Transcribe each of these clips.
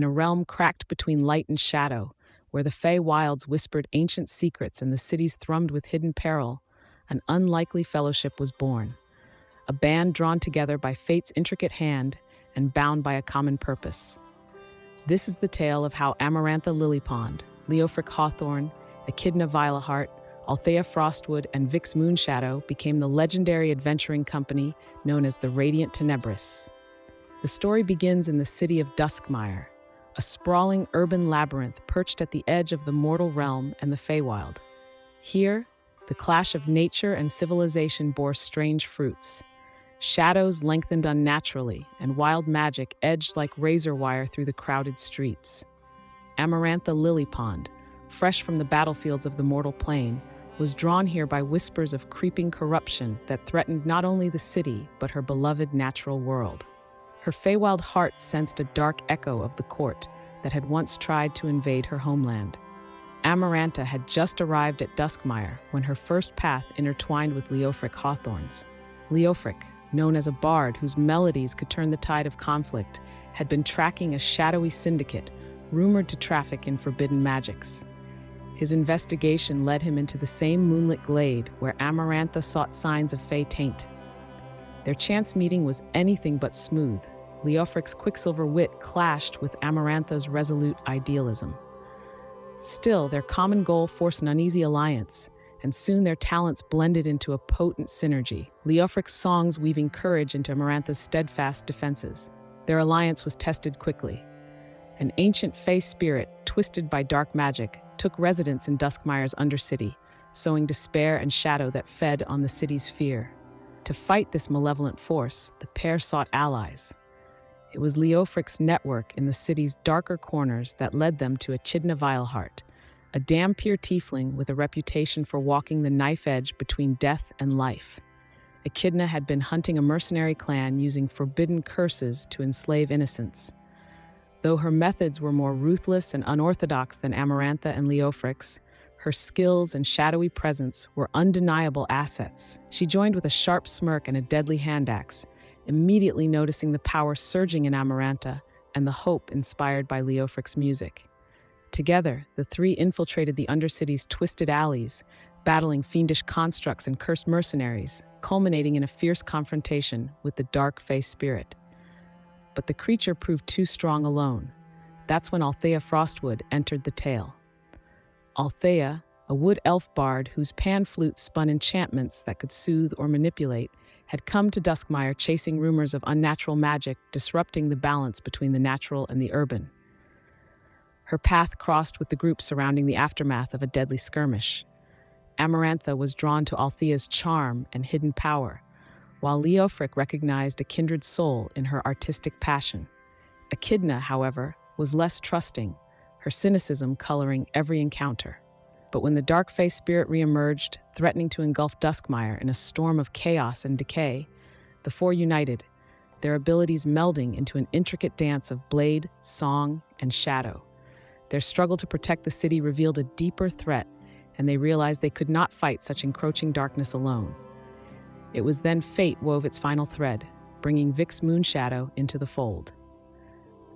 in a realm cracked between light and shadow, where the Fey wilds whispered ancient secrets and the cities thrummed with hidden peril, an unlikely fellowship was born, a band drawn together by fate's intricate hand and bound by a common purpose. This is the tale of how Amarantha Lilypond, Leofric Hawthorne, Echidna Violaheart, Althea Frostwood, and Vix Moonshadow became the legendary adventuring company known as the Radiant Tenebris. The story begins in the city of Duskmire, a sprawling urban labyrinth perched at the edge of the mortal realm and the Feywild. Here, the clash of nature and civilization bore strange fruits. Shadows lengthened unnaturally, and wild magic edged like razor wire through the crowded streets. Amarantha Lilypond, fresh from the battlefields of the mortal plane, was drawn here by whispers of creeping corruption that threatened not only the city, but her beloved natural world. Her Feywild heart sensed a dark echo of the court that had once tried to invade her homeland. Amarantha had just arrived at Duskmire when her first path intertwined with Leofric Hawthorne's. Leofric, known as a bard whose melodies could turn the tide of conflict, had been tracking a shadowy syndicate rumored to traffic in forbidden magics. His investigation led him into the same moonlit glade where Amarantha sought signs of Fey taint. Their chance meeting was anything but smooth. Leofric's quicksilver wit clashed with Amarantha's resolute idealism. Still, their common goal forced an uneasy alliance, and soon their talents blended into a potent synergy, Leofric's songs weaving courage into Amarantha's steadfast defenses. Their alliance was tested quickly. An ancient Fey spirit, twisted by dark magic, took residence in Duskmire's undercity, sowing despair and shadow that fed on the city's fear. To fight this malevolent force, the pair sought allies. It was Leofric's network in the city's darker corners that led them to Echidna Violaheart, a Dhampir tiefling with a reputation for walking the knife edge between death and life. Echidna had been hunting a mercenary clan using forbidden curses to enslave innocents. Though her methods were more ruthless and unorthodox than Amarantha and Leofric's, her skills and shadowy presence were undeniable assets. She joined with a sharp smirk and a deadly hand axe, immediately noticing the power surging in Amarantha and the hope inspired by Leofric's music. Together, the three infiltrated the Undercity's twisted alleys, battling fiendish constructs and cursed mercenaries, culminating in a fierce confrontation with the dark Fey spirit. But the creature proved too strong alone. That's when Althea Frostwood entered the tale. Althea, a wood elf bard whose pan flute spun enchantments that could soothe or manipulate, had come to Duskmire chasing rumors of unnatural magic disrupting the balance between the natural and the urban. Her path crossed with the group surrounding the aftermath of a deadly skirmish. Amarantha was drawn to Althea's charm and hidden power, while Leofric recognized a kindred soul in her artistic passion. Echidna, however, was less trusting, her cynicism coloring every encounter. But when the dark Fey spirit reemerged, threatening to engulf Duskmire in a storm of chaos and decay, the four united, their abilities melding into an intricate dance of blade, song, and shadow. Their struggle to protect the city revealed a deeper threat, and they realized they could not fight such encroaching darkness alone. It was then fate wove its final thread, bringing Vix Moonshadow into the fold.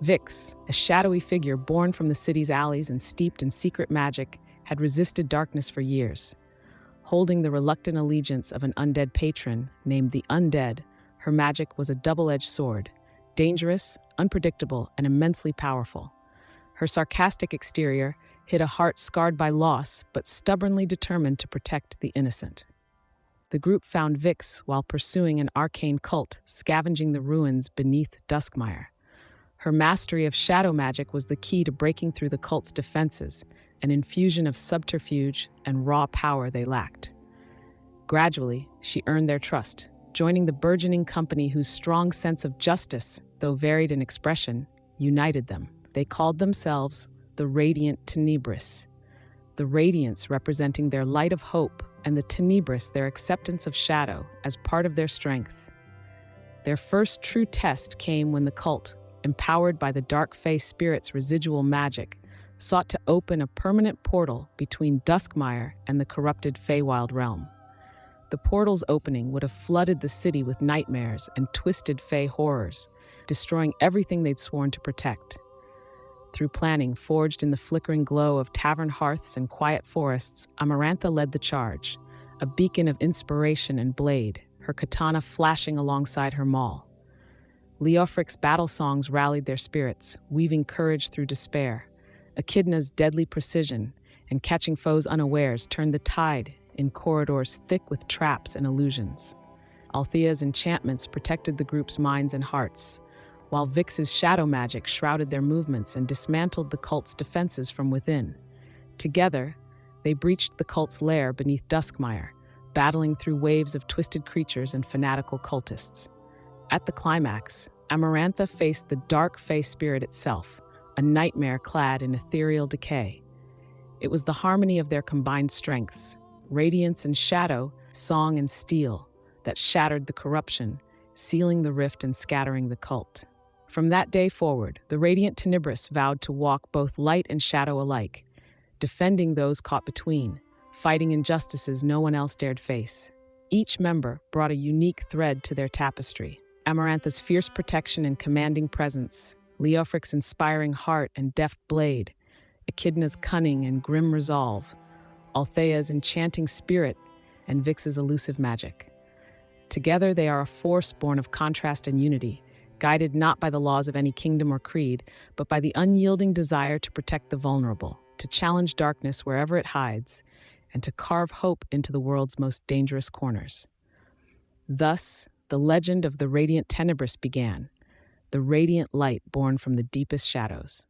Vix, a shadowy figure born from the city's alleys and steeped in secret magic, had resisted darkness for years. Holding the reluctant allegiance of an undead patron named the Undead, her magic was a double-edged sword, dangerous, unpredictable, and immensely powerful. Her sarcastic exterior hid a heart scarred by loss, but stubbornly determined to protect the innocent. The group found Vix while pursuing an arcane cult, scavenging the ruins beneath Duskmire. Her mastery of shadow magic was the key to breaking through the cult's defenses, an infusion of subterfuge and raw power they lacked. Gradually, she earned their trust, joining the burgeoning company whose strong sense of justice, though varied in expression, united them. They called themselves the Radiant Tenebris, the radiance representing their light of hope and the Tenebris their acceptance of shadow as part of their strength. Their first true test came when the cult, empowered by the dark Fey spirit's residual magic, sought to open a permanent portal between Duskmire and the corrupted Feywild realm. The portal's opening would have flooded the city with nightmares and twisted Fey horrors, destroying everything they'd sworn to protect. Through planning forged in the flickering glow of tavern hearths and quiet forests, Amarantha led the charge, a beacon of inspiration and blade, her katana flashing alongside her maul. Leofric's battle songs rallied their spirits, weaving courage through despair. Echidna's deadly precision and catching foes unawares turned the tide in corridors thick with traps and illusions. Althea's enchantments protected the group's minds and hearts, while Vix's shadow magic shrouded their movements and dismantled the cult's defenses from within. Together, they breached the cult's lair beneath Duskmire, battling through waves of twisted creatures and fanatical cultists. At the climax, Amarantha faced the dark Fey spirit itself, a nightmare clad in ethereal decay. It was the harmony of their combined strengths, radiance and shadow, song and steel, that shattered the corruption, sealing the rift and scattering the cult. From that day forward, the Radiant Tenebris vowed to walk both light and shadow alike, defending those caught between, fighting injustices no one else dared face. Each member brought a unique thread to their tapestry. Amarantha's fierce protection and commanding presence, Leofric's inspiring heart and deft blade, Echidna's cunning and grim resolve, Althea's enchanting spirit, and Vix's elusive magic. Together they are a force born of contrast and unity, guided not by the laws of any kingdom or creed, but by the unyielding desire to protect the vulnerable, to challenge darkness wherever it hides, and to carve hope into the world's most dangerous corners. Thus, the legend of the Radiant Tenebris began, the radiant light born from the deepest shadows.